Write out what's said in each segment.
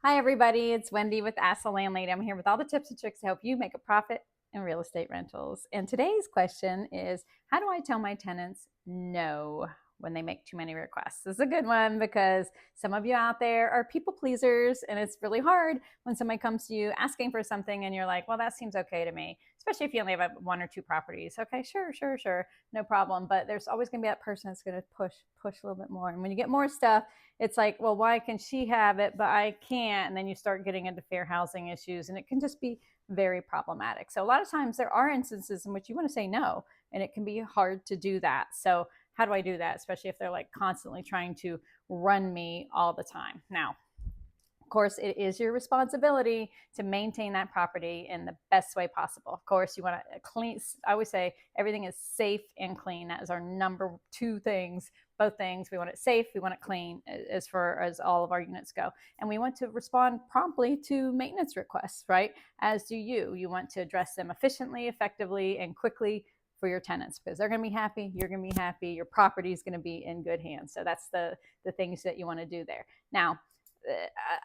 Hi, everybody. It's Wendy with Ask the Landlady. I'm here with all the tips and tricks to help you make a profit in real estate rentals. And today's question is, how do I tell my tenants no when they make too many requests? This is a good one because some of you out there are people pleasers, and it's really hard when somebody comes to you asking for something and you're like, well, that seems okay to me, especially if you only have one or two properties. Okay, sure, no problem. But there's always going to be that person that's going to push a little bit more. And when you get more stuff, it's like, well, why can she have it, but I can't? And then you start getting into fair housing issues, and it can just be very problematic. So a lot of times there are instances in which you want to say no, and it can be hard to do that. So how do I do that, especially if they're like constantly trying to run me all the time? Now, of course, it is your responsibility to maintain that property in the best way possible. Of course, you want to clean. I always say everything is safe and clean. That is our number two things. Both things. We want it safe. We want it clean as far as all of our units go. And we want to respond promptly to maintenance requests, right? As do you. You want to address them efficiently, effectively, and quickly for your tenants because they're going to be happy. You're going to be happy. Your property is going to be in good hands. So that's the things that you want to do there. Now,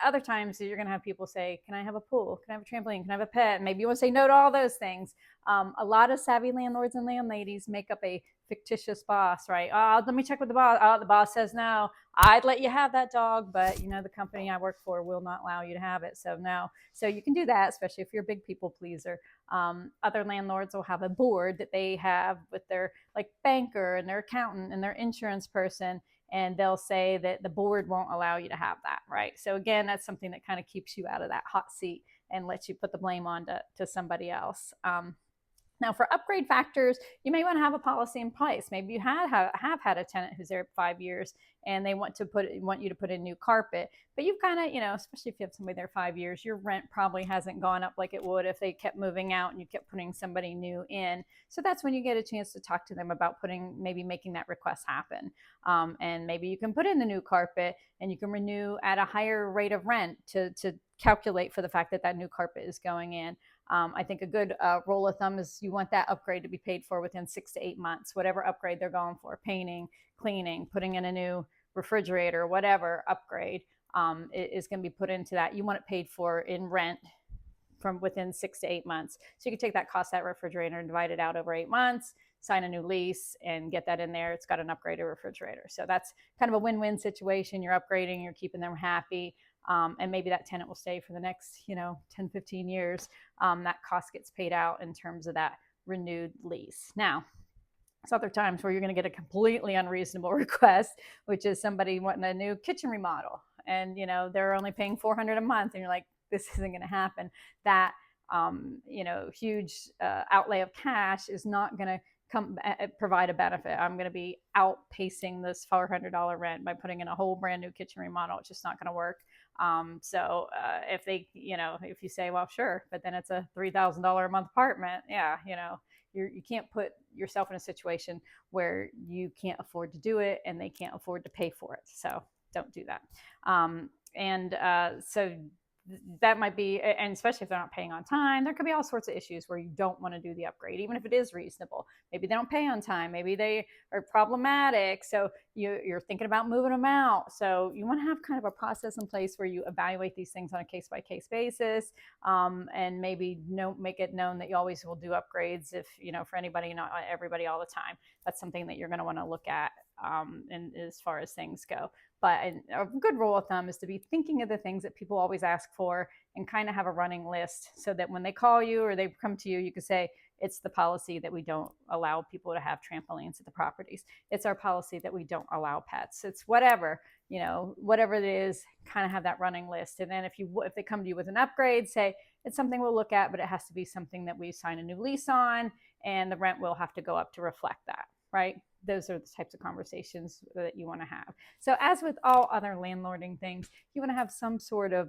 other times you're going to have people say, can I have a pool? Can I have a trampoline? Can I have a pet? Maybe you want to say no to all those things. A lot of savvy landlords and landladies make up a fictitious boss, right? Oh, let me check with the boss. Oh, the boss says no. I'd let you have that dog, but the company I work for will not allow you to have it. So no. So you can do that, especially if you're a big people pleaser. Other landlords will have a board that they have with their like banker and their accountant and their insurance person, and they'll say that the board won't allow you to have that, right? So again, that's something that kind of keeps you out of that hot seat and lets you put the blame on to somebody else. Now, for upgrade factors, you may want to have a policy in place. Maybe you have had a tenant who's there 5 years and they want you to put in new carpet, but you've kind of, especially if you have somebody there 5 years, your rent probably hasn't gone up like it would if they kept moving out and you kept putting somebody new in. So that's when you get a chance to talk to them about maybe making that request happen. And maybe you can put in the new carpet and you can renew at a higher rate of rent to calculate for the fact that that new carpet is going in. I think a good rule of thumb is you want that upgrade to be paid for within 6 to 8 months, whatever upgrade they're going for, painting, cleaning, putting in a new refrigerator, whatever upgrade is going to be put into that. You want it paid for in rent from within 6 to 8 months. So you can take that cost, that refrigerator, and divide it out over 8 months, sign a new lease, and get that in there. It's got an upgraded refrigerator. So that's kind of a win-win situation. You're upgrading, you're keeping them happy. And maybe that tenant will stay for the next 10 15 years. That cost gets paid out in terms of that renewed lease. Now, there's other times where you're going to get a completely unreasonable request, which is somebody wanting a new kitchen remodel, and they're only paying $400 a month, and you're like, this isn't going to happen. That huge outlay of cash is not going to provide a benefit. I'm going to be outpacing this $400 rent by putting in a whole brand new kitchen remodel. It's just not going to work. So if you say, well, sure, but then it's a $3,000 a month apartment. Yeah, you can't put yourself in a situation where you can't afford to do it and they can't afford to pay for it. So don't do that. So that might be, and especially if they're not paying on time, there could be all sorts of issues where you don't want to do the upgrade, even if it is reasonable. Maybe they don't pay on time. Maybe they are problematic. So you're thinking about moving them out. So you want to have kind of a process in place where you evaluate these things on a case by case basis, and maybe make it known that you always will do upgrades if, for anybody, not everybody all the time. That's something that you're going to want to look at, and as far as things go. But a good rule of thumb is to be thinking of the things that people always ask for and kind of have a running list so that when they call you or they come to you, you can say, it's the policy that we don't allow people to have trampolines at the properties. It's our policy that we don't allow pets. It's whatever it is, kind of have that running list. And then if they come to you with an upgrade, say, it's something we'll look at, but it has to be something that we sign a new lease on, and the rent will have to go up to reflect that, right? Those are the types of conversations that you want to have. So as with all other landlording things, you want to have some sort of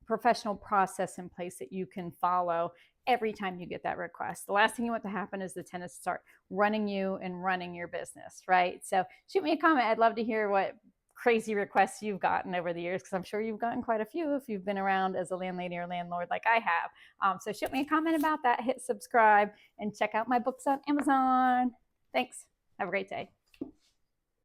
professional process in place that you can follow every time you get that request. The last thing you want to happen is the tenants start running you and running your business, right? So shoot me a comment. I'd love to hear what crazy requests you've gotten over the years, because I'm sure you've gotten quite a few if you've been around as a landlady or landlord like I have. So shoot me a comment about that, hit subscribe, and check out my books on Amazon. Thanks. Have a great day.